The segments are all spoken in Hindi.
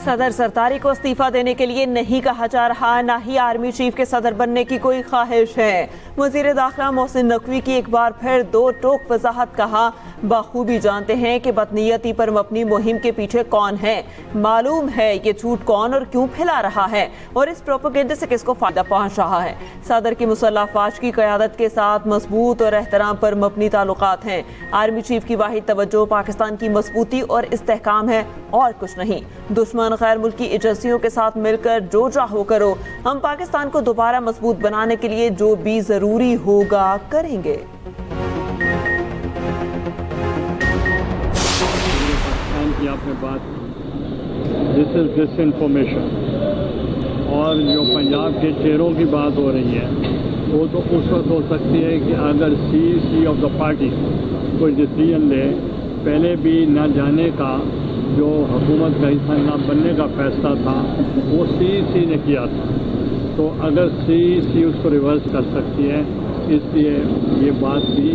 सदर सरदारी को इस्तीफा देने के लिए नहीं कहा जा रहा, ना ही आर्मी चीफ के सदर बनने की कोई ख्वाहिश है। वजीर दाखिला मोहसिन नकवी की एक बार फिर दो टोक वजाहत। कहा, बखूबी जानते हैं कि बदनीयती पर मबनी मुहिम के पीछे कौन है, मालूम है ये झूठ कौन और क्यों फैला रहा है और इस प्रोपेगेंडे से किसको फायदा पहुंच रहा है। सदर की मुसल्लह अफवाज की क़यादत के साथ मजबूत और एहतराम पर मबनी ताल्लुकात हैं। आर्मी चीफ की वाहिद तवज्जो पाकिस्तान की मजबूती और इस्तेहकाम है और कुछ नहीं। दुश्मन गैर मुल्की एजेंसियों के साथ मिलकर जो चाहो करो, हम पाकिस्तान को दोबारा मजबूत बनाने के लिए जो भी जरूरी होगा करेंगे। पाकिस्तान की आपने बात, दिस इज डिसइंफॉर्मेशन, और जो पंजाब के चेहरों की बात हो रही है वो तो उस वक्त हो सकती है कि अगर सी ऑफ द पार्टी कोई डिसीजन ले। पहले भी न जाने का जो हुकूमत का हिस्सा न बनने का फैसला था वो सी ने किया था, तो अगर सी उसको रिवर्स कर सकती है, इसलिए ये बात भी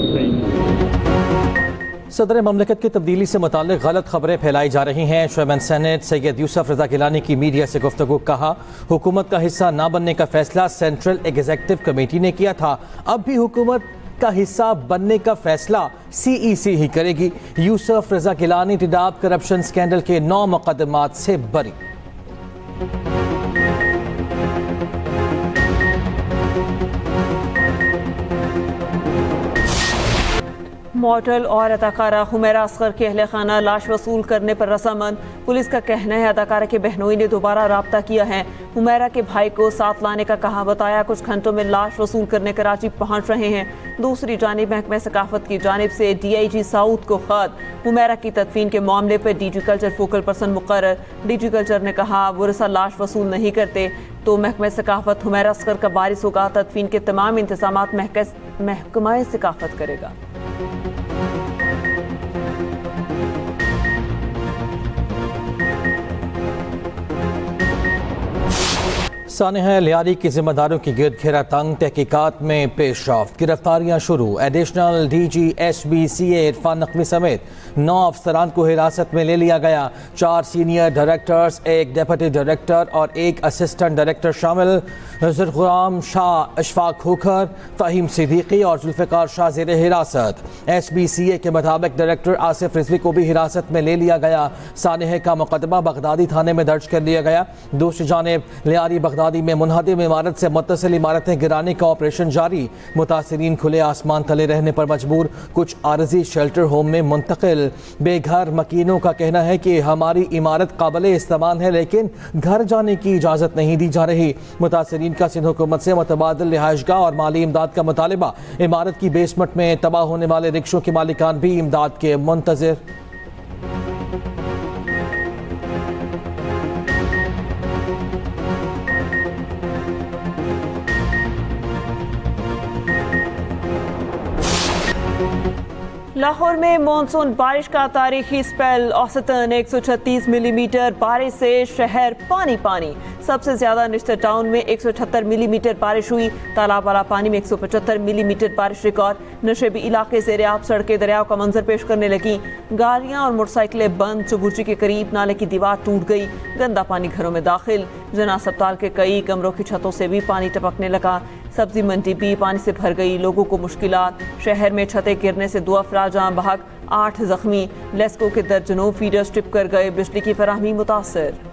सही नहीं। सदर ममलकत की तब्दीली से मुताल्लिक गलत खबरें फैलाई जा रही हैं। चेयरमैन सेनेट सैयद यूसुफ रजा गिलानी की मीडिया से गुफ्तगू। कहा, हुकूमत का हिस्सा न बनने का फैसला सेंट्रल एग्जीक्यूटिव कमेटी ने किया था, अब भी हुकूमत का हिस्सा बनने का फैसला CEC ही करेगी। यूसुफ रजा गिलानी टिडाब करप्शन स्कैंडल के 9 मुकदमात से बरी। मॉडल और अदाकारा हुमैरा असगर के अहले खाना लाश वसूल करने पर रजामंद। पुलिस का कहना है अदाकारा के बहनोई ने दोबारा राब्ता किया है, हुमैरा के भाई को साथ लाने का कहा बताया। कुछ घंटों में लाश वसूल करने कराची पहुंच रहे हैं। दूसरी जानिब महकमा सकाफत की जानिब से DIG साउथ को खत, हुमैरा की तदफीन के मामले पर DG कल्चर फोकल पर्सन मुकर्रर। DG कल्चर ने कहा, वरसा लाश वसूल नहीं करते तो महकमा सकाफत हुमैरा असगर का बारिस होगा। तदफीन के तमाम इंतजामात महकमा सकाफत करेगा। सानिहा लियारी की जिम्मेदारों की गिरद घेरा तंग, तहकीकात में पेशरफ्त, गिरफ्तारियां शुरू। Additional DG SBCA Irfan Naqvi समेत 9 अफसरान को हिरासत में ले लिया गया। 4 सीनियर डायरेक्टर्स, 1 डिप्टी डायरेक्टर और 1 असिस्टेंट डायरेक्टर शामिल। ज़ुल्फ़िकार शाह, अशफाक खोखर, फ़हीम सिद्दीकी और ज़ुल्फ़िकार शाह ज़ेर हिरासत। SBCA के मुताबिक डायरेक्टर आसिफ रिजवी को भी हिरासत में ले लिया गया। सानिहा का मुकदमा बगदादी थाने में दर्ज कर लिया गया। दूसरी जानिब लियारी बगदादी में मुनहदिम इमारत से मुत्तसिल इमारतें गिराने का ऑपरेशन जारी। मुतासिरीन खुले आसमान तले रहने पर मजबूर, कुछ आरजी शेल्टर होम में मुंतकिल। बेघर मकीनों का कहना है कि हमारी इमारत काबिले इस्तेमाल है लेकिन घर जाने की इजाज़त नहीं दी जा रही। मुतासिरीन का सिंध हुकूमत से मुतबादिल रिहाइशगाह और माली इमदाद का मुतालिबा। इमारत की बेसमेंट में तबाह होने वाले रिक्शों के मालिकान भी इमदाद के मुंतज़िर। लाहौर में मानसून बारिश का तारीखी स्पेल, औसतन 136 मिलीमीटर बारिश से शहर पानी पानी। सबसे ज्यादा निश्तर टाउन में 178 मिलीमीटर बारिश हुई। तालाब वाला पानी में 175 मिलीमीटर बारिश रिकॉर्ड। नशेबी इलाके से रियाब सड़कें दरियाओं का मंजर पेश करने लगी। गाड़ियां और मोटरसाइकिलें बंद। चुबुची के करीब नाले की दीवार टूट गई। गंदा पानी घरों में दाखिल। जना अस्पताल के कई कमरों की छतों से भी पानी टपकने लगा। सब्जी मंडी भी पानी से भर गई। लोगों को मुश्किलात। शहर में छतें गिरने से 2 अफराद जान बहक, 8 जख्मी। लेस्को के दर्जनों फीडर स्ट्रिप कर गए। बिजली की फराहमी मुतासर।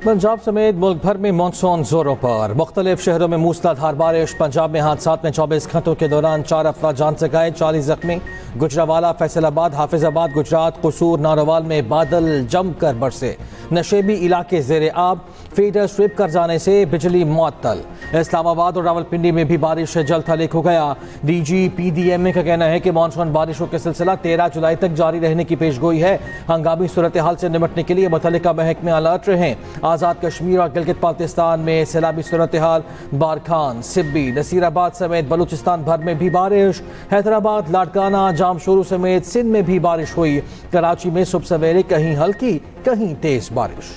पंजाब समेत मुल्क भर में मानसून जोरों पर। मुख्तलिफ शहरों में मूसलाधार बारिश। पंजाब में हादसात में 24 घंटों के दौरान 4 अफराद जान से गए, 40 जख्मी। गुजरावाला, फैसलाबाद, हाफिजाबाद, गुजरात, कसूर, नारोवाल में बादल जमकर बरसे। नशेबी इलाके जेर आब। फीडर स्ट्रिप कर जाने से बिजली मुअत्तल। इस्लामाबाद और रावलपिंडी में भी बारिश से जल थल हो गया। DG PDMA का कहना है कि मानसून बारिशों का सिलसिला 13 जुलाई तक जारी रहने की पेशगोई है। हंगामी सूरत हाल से निपटने के लिए मुतल्लिका महकमे अलर्ट रहें। आज़ाद कश्मीर और गिलगित बाल्तिस्तान में सैलाबी सूरत हाल। बारखान, सिब्बी, नसीराबाद समेत बलूचिस्तान भर में भी बारिश। हैदराबाद, लाड़काना, जामशोरू समेत सिंध में भी बारिश हुई। कराची में सुबह सवेरे कहीं हल्की कहीं तेज बारिश।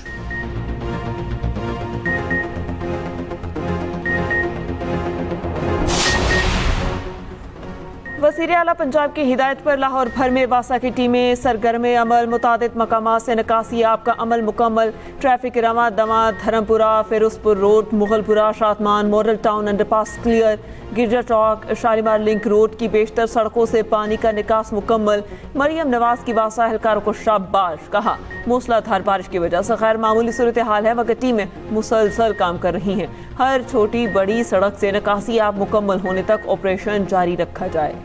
वज़ीर आला पंजाब की हिदायत पर लाहौर भर में वासा की टीमें सरगर्म अमल, मुतादिद मकामात से निकासी आप का अमल मुकम्मल। ट्रैफिक रमा दमा, धर्मपुरा, फिरोजपुर रोड, मुगलपुरा, शातमान, मॉडल टाउन अंडरपास क्लियर। गिरजा चौक, शालीमार लिंक रोड की बेशतर सड़कों से पानी का निकास मुकम्मल। मरियम नवाज की वासा एहलकारों को शाबाश कहा। मूसलाधार बारिश की वजह से गैर मामूली सूरत हाल है, मगर टीमें मुसलसल काम कर रही हैं। हर छोटी बड़ी सड़क से निकासी आप मुकम्मल होने तक ऑपरेशन जारी रखा जाए।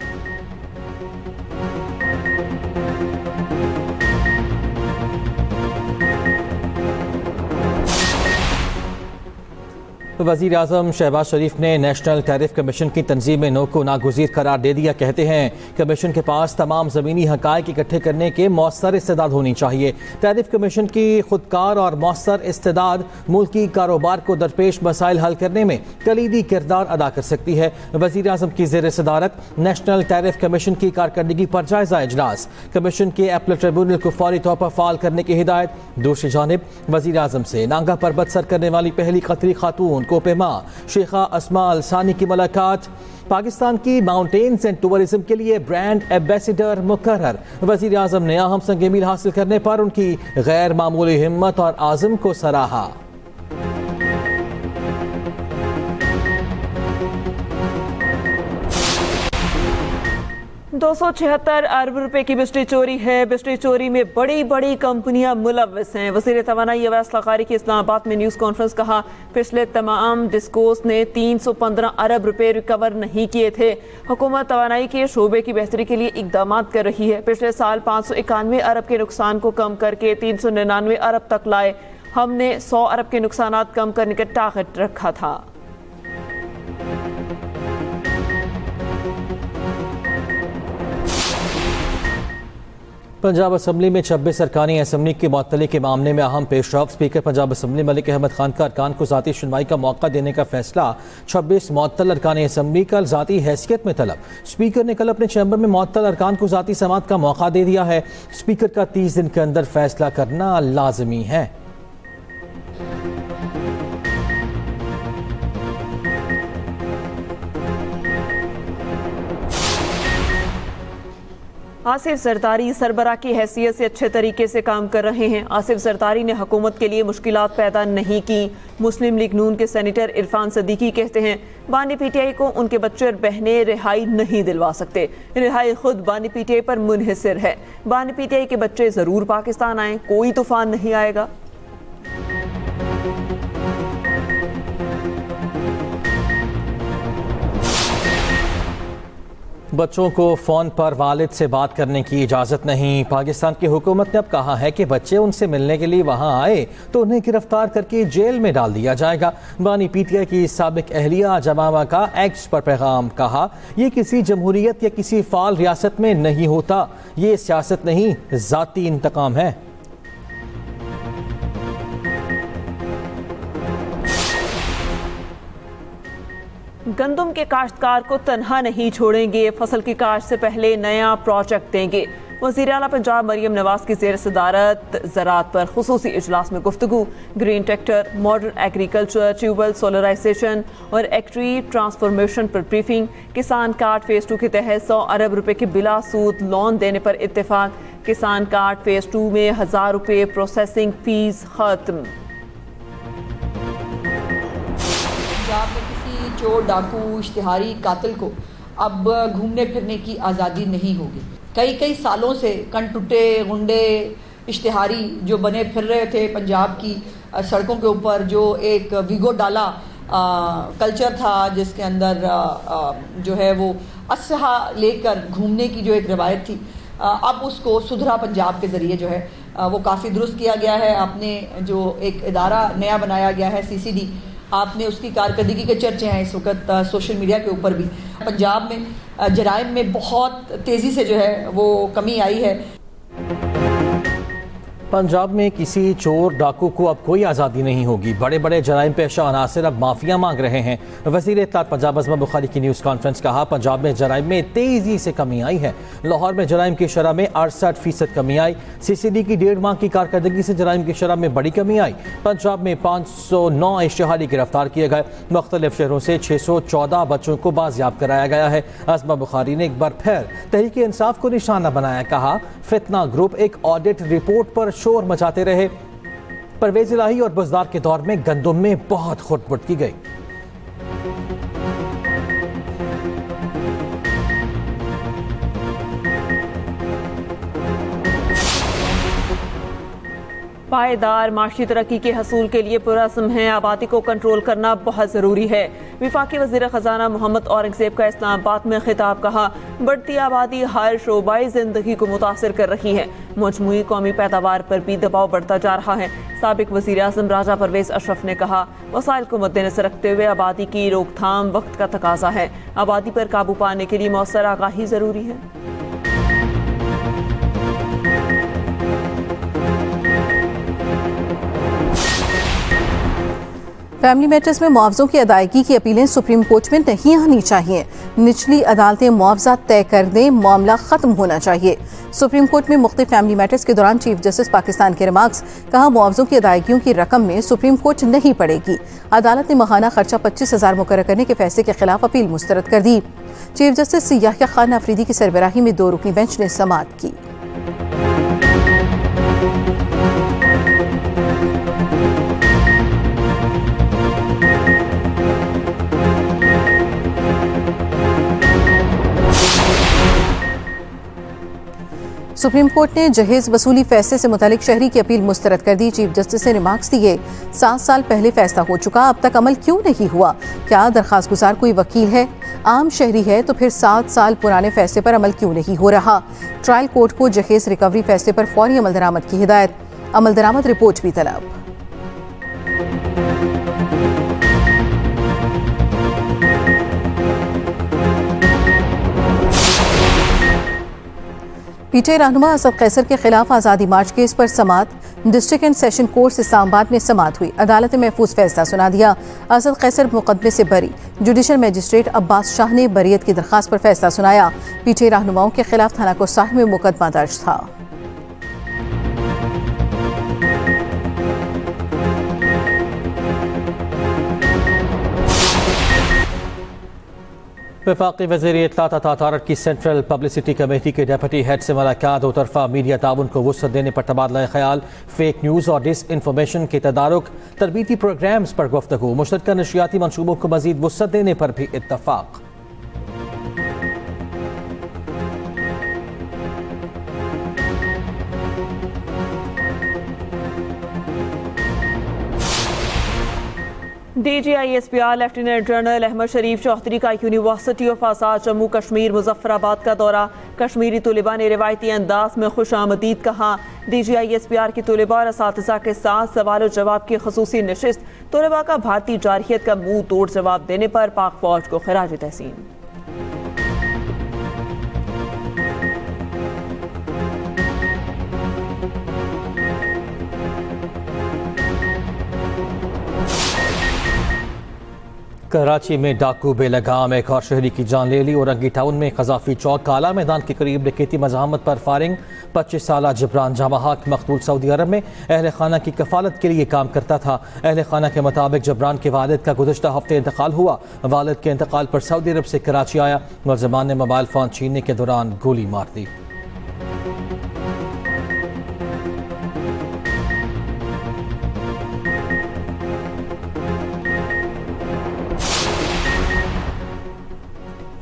वज़ीर आज़म शहबाज शरीफ ने नेशनल टैरिफ कमीशन की तंजीम नो को नागुज़ीर करार दे दिया। कहते हैं कमीशन के पास तमाम ज़मीनी हक़ाइक़ इकट्ठे करने के मौसर इस्तेदाद होनी चाहिए। टैरिफ कमीशन की खुदकार और मौसर इस्तेदाद मुल्की कारोबार को दरपेश मसाइल हल करने में कलीदी किरदार अदा कर सकती है। वज़ीर आज़म की ज़ेर सदारत नेशनल टैरिफ कमीशन की कारकर्दगी पर जायज़ा इजलास। कमीशन के अपील ट्रिब्यूनल को फौरी तौर पर फ़ाल करने की हिदायत। दूसरी जानिब वज़ीर आज़म से नांगा पर्वत सर करने वाली पहली कतरी खातून कोपेमा शेखा अस्मा अल सानी की मुलाकात। पाकिस्तान की माउंटेन्स एंड टूरिज्म के लिए ब्रांड एम्बेसडर मुकर्रर। वज़ीर आज़म ने अहम संग मील हासिल करने पर उनकी गैर मामूली हिम्मत और आज़म को सराहा। 276 अरब रुपए की बिजली चोरी है। बिजली चोरी में बड़ी बड़ी कंपनियां मुलव्वस हैं। वज़ीर तवानाई अवैस लकारी की इस्लामाबाद में न्यूज़ कॉन्फ्रेंस कहा, पिछले तमाम डिस्कोस ने 315 अरब रुपए रिकवर नहीं किए थे। हुकूमत तवानाई के शोबे की बेहतरी के लिए इकदाम कर रही है। पिछले साल 591 अरब के नुकसान को कम करके 399 अरब तक लाए। हमने 100 अरब के नुकसान कम करने का टारगेट रखा था। पंजाब असम्बली में 26 अरकानी असम्बली की मुअत्तली के मामले में अहम पेशरफ। स्पीकर पंजाब असम्बली मलिक अहमद खान का अरकान को ज़ाती सुनवाई का मौका देने का फैसला। 26 मुअत्तल अरकानी असम्बली कल ज़ाती हैसियत में तलब। स्पीकर ने कल अपने चैम्बर में मुअत्तल अरकान को ज़ाती समात का मौका दे दिया है। स्पीकर का 30 दिन के अंदर फैसला करना लाजमी है। आसिफ जरदारी सरबराह की हैसियत से अच्छे तरीके से काम कर रहे हैं। आसिफ जरदारी ने हुकूमत के लिए मुश्किलात पैदा नहीं की। मुस्लिम लीग नून के सेनेटर इरफान सदीकी कहते हैं, बानी पीटीआई को उनके बच्चे और बहनें रिहाई नहीं दिलवा सकते। रिहाई खुद बानी पीटीआई पर मुनहसर है। बानी पीटीआई के बच्चे ज़रूर पाकिस्तान आए, कोई तूफान नहीं आएगा। बच्चों को फ़ोन पर वालिद से बात करने की इजाज़त नहीं। पाकिस्तान की हुकूमत ने अब कहा है कि बच्चे उनसे मिलने के लिए वहां आए तो उन्हें गिरफ्तार करके जेल में डाल दिया जाएगा। बानी पीटीआई की साबिक अहलिया जमामा का एक्स पर पैगाम कहा, यह किसी जमहूरियत या किसी फाल रियासत में नहीं होता। ये सियासत नहीं, ज़ाती इंतकाम है। गंदम के काश्तकार को तन्हा नहीं छोड़ेंगे। फसल की काश्त से पहले नया प्रोजेक्ट देंगे। वज़ीर आला पंजाब मरियम नवाज की ज़ेर सदारत ज़राअत पर खुसूसी इजलास में गुफ्तगू। Green tractor, modern agriculture, tubewell solarisation और एक्ट्री ट्रांसफॉर्मेशन पर ब्रीफिंग। किसान कार्ड फेज़ 2 के तहत 100 अरब रुपए के बिला सूद लोन देने पर इत्तेफाक। किसान कार्ड फेज़ 2 में 1000 रुपए प्रोसेसिंग फीस खत्म। चोर, डाकू, इश्तिहारी कातिल को अब घूमने फिरने की आज़ादी नहीं होगी। कई सालों से कनटुटे गुंडे इश्तिहारी जो बने फिर रहे थे पंजाब की सड़कों के ऊपर, जो एक विगो डाला कल्चर था जिसके अंदर जो है वो असहा लेकर घूमने की जो एक रवायत थी, अब उसको सुधरा पंजाब के ज़रिए जो है वो काफ़ी दुरुस्त किया गया है। आपने जो एक इदारा नया बनाया गया है CCD, आपने उसकी कारकर्दगी के चर्चे हैं इस वक्त सोशल मीडिया के ऊपर भी। पंजाब में जराइम में बहुत तेज़ी से जो है वो कमी आई है। पंजाब में किसी चोर डाकू को अब कोई आज़ादी नहीं होगी। बड़े बड़े जराइम पेशा अनासिर अब माफिया मांग रहे हैं। वज़ीर इत्तलात पंजाब अज़मा बुखारी की न्यूज़ कॉन्फ्रेंस कहा, पंजाब में जराइम में तेज़ी से कमी आई है। लाहौर में जराइम की शरह में 68% कमी आई। CCD की 1.5 माह की कारकर्दगी से जराइम की शरह में बड़ी कमी आई। पंजाब में 509 इश्तिहारी गिरफ्तार किए गए। मुख्तलिफ शहरों से 614 बच्चों को बाजियाब कराया गया है। अज़मा बुखारी ने एक बार फिर तहरीक इंसाफ को निशाना बनाया। कहा, फितना ग्रुप एक ऑडिट रिपोर्ट पर शोर मचाते रहे। परवेज इलाही और बुज़दार के दौर में गंदुम में बहुत खुटपुट की गई। पायदार माशी तरक्की के हसूल के लिए पुरअज़्म है। आबादी को कंट्रोल करना बहुत ज़रूरी है। वफाकी वज़ीर ख़जाना मोहम्मद औरंगज़ेब का इस्लामाबाद में खिताब। कहा, बढ़ती आबादी हर शोबाई ज़िंदगी को मुतासिर कर रही है। मजमूई कौमी पैदावार पर भी दबाव बढ़ता जा रहा है। साबिक वज़ीर आज़म राजा परवेज़ अशरफ ने कहा, वसाइल को मद्देनज़र रखते हुए आबादी की रोकथाम वक्त का तकाजा है। आबादी पर काबू पाने के लिए मौसर आगाही ज़रूरी है। फैमिली मैटर्स में मुआवजों की अदायगी की अपीलें सुप्रीम कोर्ट में नहीं आनी चाहिए। निचली अदालतें मुआवजा तय कर दें, मामला खत्म होना चाहिए। सुप्रीम कोर्ट में मुख्तलिफ फैमिली मैटर्स के दौरान चीफ जस्टिस पाकिस्तान के रिमार्क्स। कहा, मुआवजों की अदायगियों की रकम में सुप्रीम कोर्ट नहीं पड़ेगी। अदालत ने माहाना खर्चा 25,000 मुकर्रर करने के फैसले के खिलाफ अपील मुस्तरद कर दी। चीफ जस्टिस याह्या खान अफरीदी की सरबराही में 2 रुकनी बेंच ने समाअत की। सुप्रीम कोर्ट ने जहेज वसूली फैसले से मुतालिक शहरी की अपील मुस्तरद कर दी। चीफ जस्टिस ने रिमार्क्स दिए, 7 साल पहले फैसला हो चुका, अब तक अमल क्यों नहीं हुआ? क्या दरखास्त गुजार कोई वकील है? आम शहरी है तो फिर 7 साल पुराने फैसले पर अमल क्यों नहीं हो रहा? ट्रायल कोर्ट को जहेज रिकवरी फैसले पर फौरी अमल दरामद की हिदायत। अमल दरामद रिपोर्ट भी तलब। पीटीआई रहनुमा असद कैसर के खिलाफ आज़ादी मार्च केस पर समाअत। District and session court Islamabad में समाअत हुई। अदालत ने महफूज फैसला सुना दिया। असद कैसर मुकदमे से बरी। जुडिशल मजिस्ट्रेट अब्बास शाह ने बरियत की दरखास्त पर फैसला सुनाया। पीटीआई रहनुमाओं के खिलाफ थाना कोसाह में मुकदमा दर्ज था। वफाकी वज़ीर इत्तलात अता तारक की सेंट्रल पब्लिसिटी कमेटी के डेप्यूटी हेड से मुलाकात। दो तरफा मीडिया ताउन को वुसअत देने पर तबादला ख्याल। फेक न्यूज़ और डिस इन्फॉर्मेशन के तदारुक, तरबीती प्रोग्राम्स पर गुफ्तगू। मुश्तरका नशियाती मनसूबों को मजीद वुसअत देने पर भी इत्तफाक। DGISPR लेफ्टिनेंट जनरल अहमद शरीफ चौधरी का यूनिवर्सिटी ऑफ आज़ाद जम्मू कश्मीर मुजफ्फराबाद का दौरा। कश्मीरी तुलिबा ने रिवायती अंदाज में खुशामदीद कहा। DGISPR की तुलिबा और असातिज़ा के साथ सवाल और जवाब की खसूसी नशिस्त। तुलिबा का भारतीय जारहियत का मुंह तोड़ जवाब देने पर पाक फौज को खिराज तहसीन। कराची में डाकू बेलगाम एक और शहरी की जान ले ली। औरंगी टाउन में कजाफी चौक काला मैदान के करीब डकैती मज़ाहमत पर फायरिंग। 25 साला जबरान जामहाक मकतूल सऊदी अरब में अहल खाना की कफालत के लिए काम करता था। अहल खाना के मुताबिक जबरान के वालिद का गुज़श्ता हफ्ते इंतकाल हुआ। वालिद के इंतकाल पर सऊदी अरब से कराची आया। मुलज़मान ने मोबाइल फ़ोन छीनने के दौरान गोली मार दी।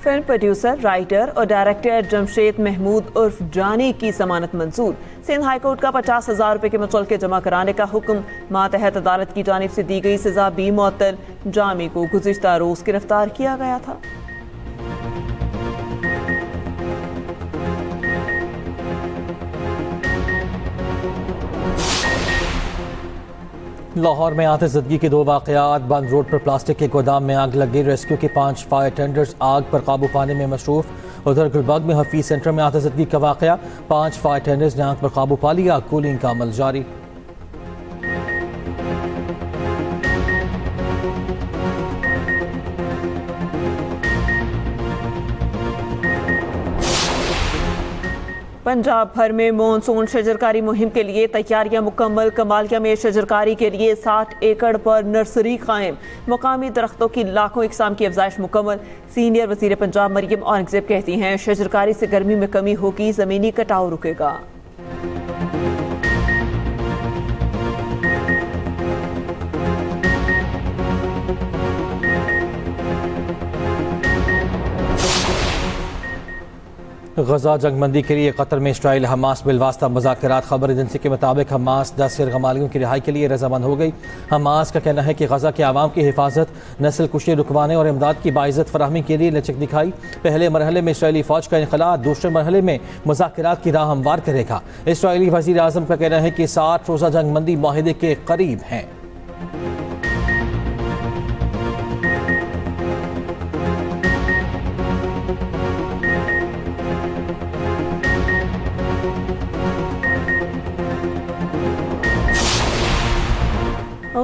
फिल्म प्रोड्यूसर, राइटर और डायरेक्टर जमशेद महमूद उर्फ जानी की जमानत मंजूर। सिंध हाईकोर्ट का 50,000 रुपए के मुचलके जमा कराने का हुक्म। मातहत अदालत की जानिब से दी गई सजा भी मुअत्तल। जामी को गुज़िश्ता रोज गिरफ्तार किया गया था। लाहौर में आतिशज़दगी के 2 वाक़यात। बंद रोड पर प्लास्टिक के गोदाम में आग लग गई। रेस्क्यू के 5 फायर टेंडर्स आग पर काबू पाने में मसरूफ। उधर गुलबर्ग में हफीज सेंटर में आतशदगी का वाकया, 5 फायर टेंडर्स ने आग पर काबू पा लिया, कूलिंग का अमल जारी। पंजाब भर में मॉनसून शजरकारी मुहिम के लिए तैयारियां मुकम्मल। कमालिया में शजरकारी के लिए 60 एकड़ पर नर्सरी कायम। मुकामी दरख्तों की लाखों इकसाम की अफजाइश मुकम्मल। सीनियर वजीर पंजाब मरियम औरंगजेब कहती हैं, शजरकारी से गर्मी में कमी होगी, जमीनी कटाव रुकेगा। गजा जंगबंदी के लिए कतर में इसराइल हमास बिलवास्ता मुज़ाकरात। खबर एजेंसी के मुताबिक हमास 10 सिरगमालियों की रिहाई के लिए रजामंद हो गई। हमास का कहना है कि गजा के आवाम की हिफाजत, नस्ल कुशी रुकवाने और इमदाद की बाइज़्ज़त फराहमी के लिए लचक दिखाई। पहले मरहले में इसराइली फ़ौज का इनखला, दूसरे मरहले में मुज़ाकरात की राह हमवार करेगा। इसराइली वज़ीर आज़म का कहना है कि 60 रोज़ा जंगबंदी माहिदे के करीब हैं।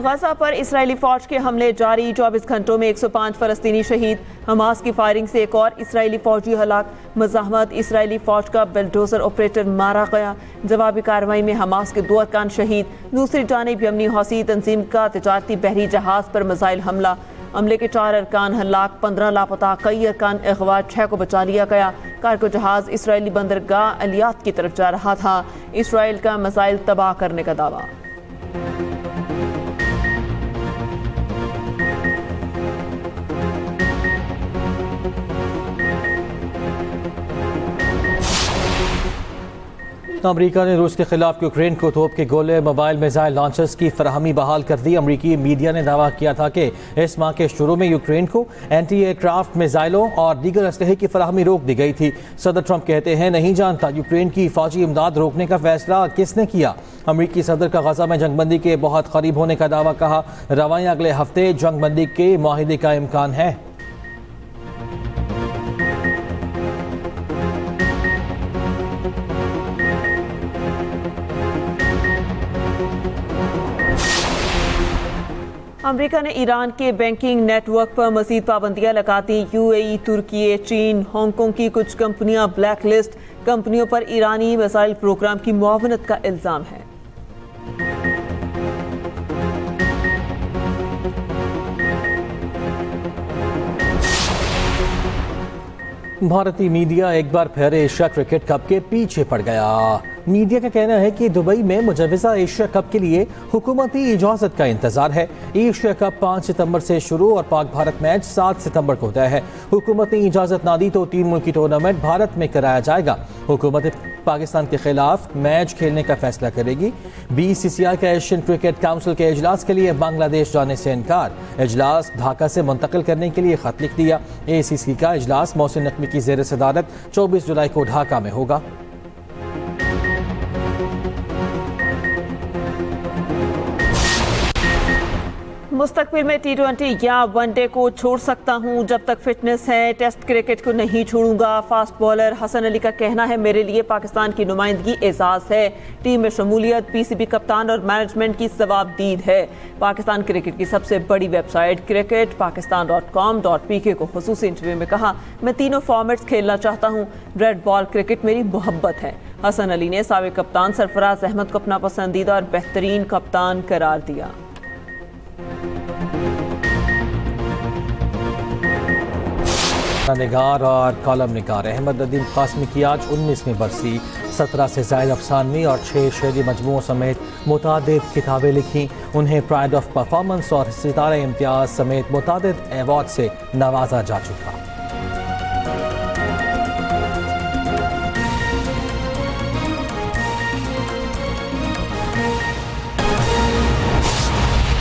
गजा पर इसराइली फौज के हमले जारी, 24 घंटों में 105 फलस्तीनी शहीद। हमास की फायरिंग से एक और इसराइली फौजी हलाक। मज़ाहमत, इसराइली फौज का बिल्डोजर ऑपरेटर मारा गया। जवाबी कार्रवाई में हमास के 2 अरकान शहीद। दूसरी जानिब यमनी हौसी तंजीम का तिजारती बहरी जहाज पर मिसाइल हमला। हमले के 4 अरकान हलाक, 15 लापता, कई अरकान अगवा, 6 को बचा लिया गया। कार्गो जहाज इसराइली बंदरगाह अलियात की तरफ जा रहा था। इसराइल का मिसाइल तबाह करने का दावा। अमरीका ने रूस के खिलाफ यूक्रेन को तोप के गोले, मोबाइल मिसाइल लॉन्चर्स की फराहमी बहाल कर दी। अमरीकी मीडिया ने दावा किया था कि इस माह के शुरू में यूक्रेन को एंटी एयरक्राफ्ट मिसाइलों और दीगर असलहे की फराहमी रोक दी गई थी। सदर ट्रंप कहते हैं, नहीं जानता यूक्रेन की फौजी इमदाद रोकने का फैसला किसने किया। अमरीकी सदर का गजा में जंगबंदी के बहुत करीब होने का दावा, कहा रवायां अगले हफ्ते जंगबंदी के माहिदे का इम्कान है। अमेरिका ने ईरान के बैंकिंग नेटवर्क पर मजीद पाबंदियां लगा दी। यूएई, तुर्की, चीन, हांगकांग की कुछ कंपनियां ब्लैक लिस्ट। कंपनियों पर ईरानी मिसाइल प्रोग्राम की मुआवनत का इल्जाम है। भारतीय मीडिया एक बार फिर एशिया क्रिकेट कप के पीछे पड़ गया। मीडिया का कहना है कि दुबई में मुजव्वज़ा एशिया कप के लिए हुकूमती इजाज़त का इंतजार है। एशिया कप 5 सितंबर से शुरू और पाक भारत मैच 7 सितंबर को तय है। हुकूमत ने इजाज़त ना दी तो 3 मुल्की टूर्नामेंट भारत में कराया जाएगा। हुकूमत पाकिस्तान के खिलाफ मैच खेलने का फैसला करेगी। BCCI का एशियन क्रिकेट काउंसिल के इजलास के लिए बांग्लादेश जाने से इनकार। इजलास ढाका से मुंतकिल करने के लिए खत लिख दिया। ACC का इजलास मोहसिन नकवी की ज़ेर सदारत 24 जुलाई को ढाका में होगा। मुस्तकबिल में T20 या वनडे को छोड़ सकता हूं जब तक फिटनेस है। टेस्ट क्रिकेट को नहीं छोड़ूंगा। फास्ट बॉलर हसन अली का कहना है, मेरे लिए पाकिस्तान की नुमाइंदगी एजाज है। टीम में शमूलियत PCB कप्तान और मैनेजमेंट की सवाबदीद है। पाकिस्तान क्रिकेट की सबसे बड़ी वेबसाइट cricketpakistan.com.pk को खुसूसी इंटरव्यू में कहा, मैं तीनों फॉर्मेट्स खेलना चाहता हूँ। रेड बॉल क्रिकेट मेरी मोहब्बत है। हसन अली ने साबिक कप्तान सरफराज अहमद को अपना पसंदीदा और बेहतरीन कप्तान करार दिया। निगार और कॉलम निगार अहमद नदीम कासमी की आज 19वीं बरसी। 17 से ज़ायद अफसानवी और 6 शेरी मजमूओं समेत मुतादिद किताबें लिखीं। उन्हें प्राइड ऑफ परफॉर्मेंस और सितारे इम्तियाज़ समेत मुतादिद अवार्ड से नवाजा जा चुका।